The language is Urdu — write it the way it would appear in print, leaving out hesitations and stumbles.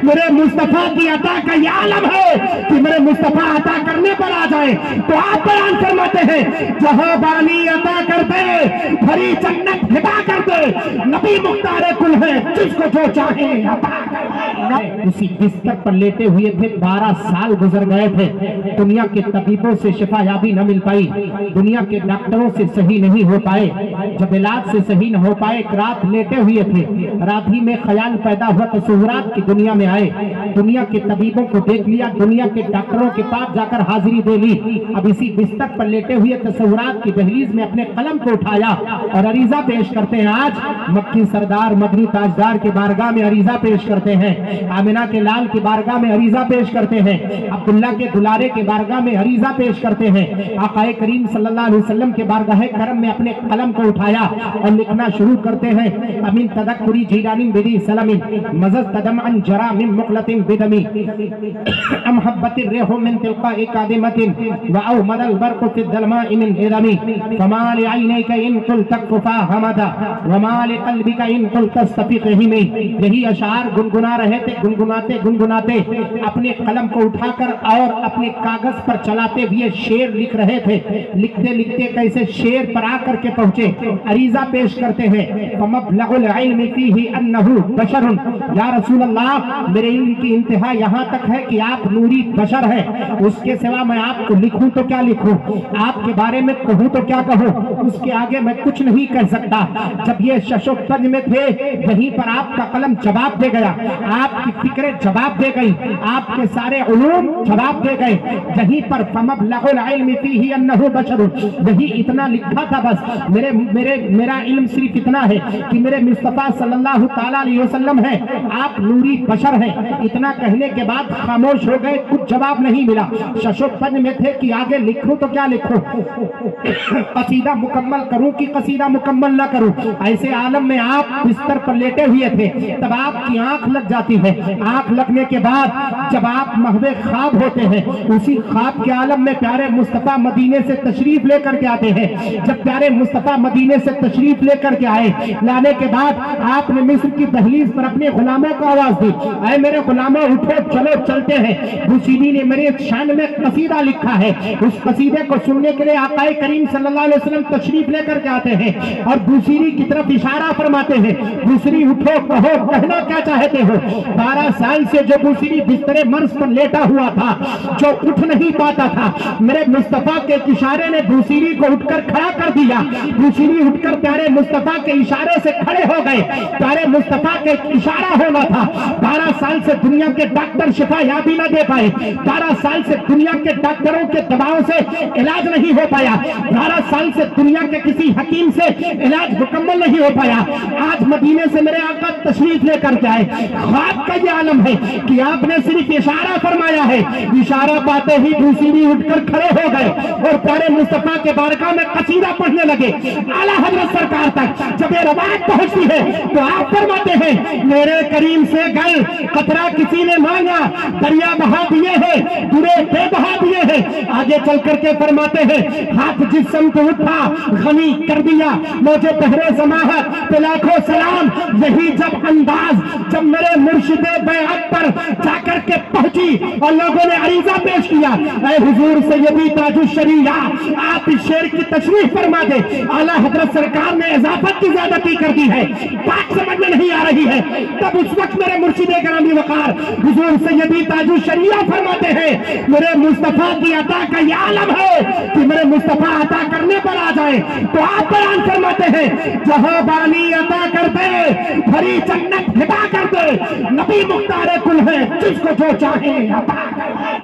میرے مصطفیٰ کی عطا کا یہ عالم ہے کہ میرے مصطفیٰ عطا کرنے پر آ جائے تو آپ بیان فرماتے ہیں جہاں بانی عطا کرتے بھری جنت ہٹا کرتے نبی مختار کل ہے جس کو جو چاہے عطا کرتے۔ اسی بستر پر لیٹے ہوئے تھے، 12 سال گزر گئے تھے، دنیا کے طبیبوں سے شفا یابی نہ مل پائی، دنیا کے ڈاکٹروں سے صحیح نہیں ہو پائے، جب علاج سے صحیح نہ ہو پائے ایک رات لیٹے ہوئے تھے، رات ہی میں خیال پیدا ہوا تصورات کی دنیا میں آئے، دنیا کے طبیبوں کو دیکھ لیا، دنیا کے ڈاکٹروں کے پاس جا کر حاضری دے لی، اب اسی بستر پر لیٹے ہوئے تصورات کی دہلیز میں اپنے قلم کو اٹھایا اور عریضہ پیش کرتے ہیں۔ آج مکی سردار مدنی تاجدار کے بارگاہ میں عریضہ پیش کرتے ہیں، آمنہ کے لال کی بارگاہ میں عریضہ پیش کرتے ہیں، عبداللہ کے دلارے کے بارگاہ میں عریضہ پیش کرتے ہیں، آقا کریم صلی اللہ علیہ وسلم کے بارگاہ کرم میں اپنے قلم کو اٹھایا اور لکھنا شروع کرتے ہیں۔ امین تذکری جیرانی بدی سلم مزد تدم ان جرا من مقلت بدمی امحبت الریح من تلقاء قادمت واومد البرق في الظلماء من هرمی فما لعینیک ان قلت اکفا حمدا وما لقلبک ان قلت استفق ہمی۔ یہی اشعار گنگنا رہے تھے، گنگناتے گنگناتے اپنے قلم کو اٹھا کر اور اپنے کاغذ پر چلاتے ہوئے شعر لکھ رہے تھے، لکھتے لکھتے کیسے شعر پر آ کر کے پہنچے، عریضہ پیش کرتے ہیں۔ فمبلغ العلم فیہ انہ بشر، یا رسول اللہ میرے علم کی انتہا یہاں تک ہے کہ آپ نوری بشر ہیں، اس کے سوا میں آپ کو لکھوں تو کیا لکھوں، آپ کے بارے میں کہوں تو کیا کہوں، اس کے آگے میں کچھ نہیں کہہ سکتا۔ جب یہ ششوپنج میں تھے وہیں پر آپ کا قلم جواب دے گیا، آپ کی فکریں جواب دے گئی، آپ کے سارے علوم جواب دے گئے، یہیں پر فمبلغ العلم فیہ انہ بشر، یہی اتنا لکھا تھا بس۔ میرا علم صرف اتنا ہے کہ میرے مصطفیٰ صلی اللہ تعالیٰ علیہ وسلم ہے، آپ نوری بشر ہیں۔ اتنا کہنے کے بعد خاموش ہو گئے، کچھ جواب نہیں ملا۔ ششوپنج میں تھے کہ آگے لکھوں تو کیا لکھوں، قصیدہ مکمل کروں کہ قصیدہ مکمل نہ کروں، ایسے عالم میں آپ بستر پر لیٹے ہوئے تھے۔ تب آپ کی آنکھ لگ جاتی ہے، آنکھ لگنے کے بعد جب آپ محو خواب ہوتے ہیں، اسی خواب کے عالم میں پیارے مصطفیٰ مدینے سے تشریف لے کر کے آتے ہیں۔ جب پیارے مصطفیٰ مدینے سے تشریف لے کر کے آئے، لانے کے بعد آپ نے مصر کی دہلیز پر اپنے غلاموں کو آواز دی، اے میرے غلاموں اٹھو چلو چلتے ہیں، بوسیری نے میرے شان میں قصیدہ لکھا ہے۔ اس قصیدے کو سننے کے لیے آقا کریم صلی اللہ علیہ وسلم تشریف لے کر کے آتے ہیں اور بوسیری کی طرف اشارہ فرماتے ہیں، بوسیری اٹھو کہو کہنا کیا چاہتے ہو۔ 12 سال سے جو بوسیری بستر مرض پر لیٹا ہوا تھا، جو اٹھ نہیں پاتا تھا، میرے مصطفیٰ کے اشارے نے بوسیری کو اٹھ کر کھڑا کر دیا۔ بوسیری اٹھ کر پیارے مصطفیٰ کے اشارے سے کھڑے ہو گئے، پیارے مصطفیٰ کے اشارہ ہونا تھا۔ 12 سال سے دنیا کے ڈاکٹر شفا یابی نہ دے پائے، 12 سال سے دنیا کے ڈاکٹروں کے دباؤ سے علاج نہیں ہو پایا، 12 سال سے دنیا کے کسی حکیم سے علاج مکمل نہیں ہو پایا۔ آج مدینے سے میرے آقا تشریف لے کر کے آئے، خواب کا یہ عالم ہے کہ آپ نے صرف اشارہ فرمایا ہے، اشارہ پاتے ہی بوسیری اٹھ کر کھڑے ہو گئے اور پیارے مصطفیٰ کے بارگاہ میں قصیدہ پڑھنے لگے۔ اعلیٰ حضرت سرکار تک جب یہ روایت پہنچتی ہے تو آپ فرماتے ہیں، میرے کریم سے گل قطرہ کسی نے مانگا، دریا بہا دیے ہیں، درے بے بہا دیے ہیں۔ آگے چل کر کے فرماتے ہیں، ہاتھ جس سمت اٹھا غنی کر دیا، موجے پہرے سماحت پہ لاکھوں سلام۔ یہی جب انداز جب میرے مرشد بیعت پر جا کر کے پہنچی اور لوگوں نے عریضہ پیش کیا، اے حضور سیدی تاج الشریعہ آپ اس شعر کی تشریح فرما دے۔ اعلیٰ حضرت سرکار نے اضافت کی زیادتی کر دی ہے، بات سمجھ میں نہیں آ رہی ہے۔ تب اس وقت میرے مرشد گرامی وقار حضور سیدی تاج الشریعہ فرماتے ہیں، میرے مصطفیٰ کی عطا کا یہ عالم ہے کہ میرے مصطفیٰ عطا کرنے پر آ جائے تو آپ بیان فرماتے ہیں، جہاں بانی عطا کرتے بھری جنت ہٹا کرتے نبی مختار کل ہے جس کو جو چاہے عطا کرتے۔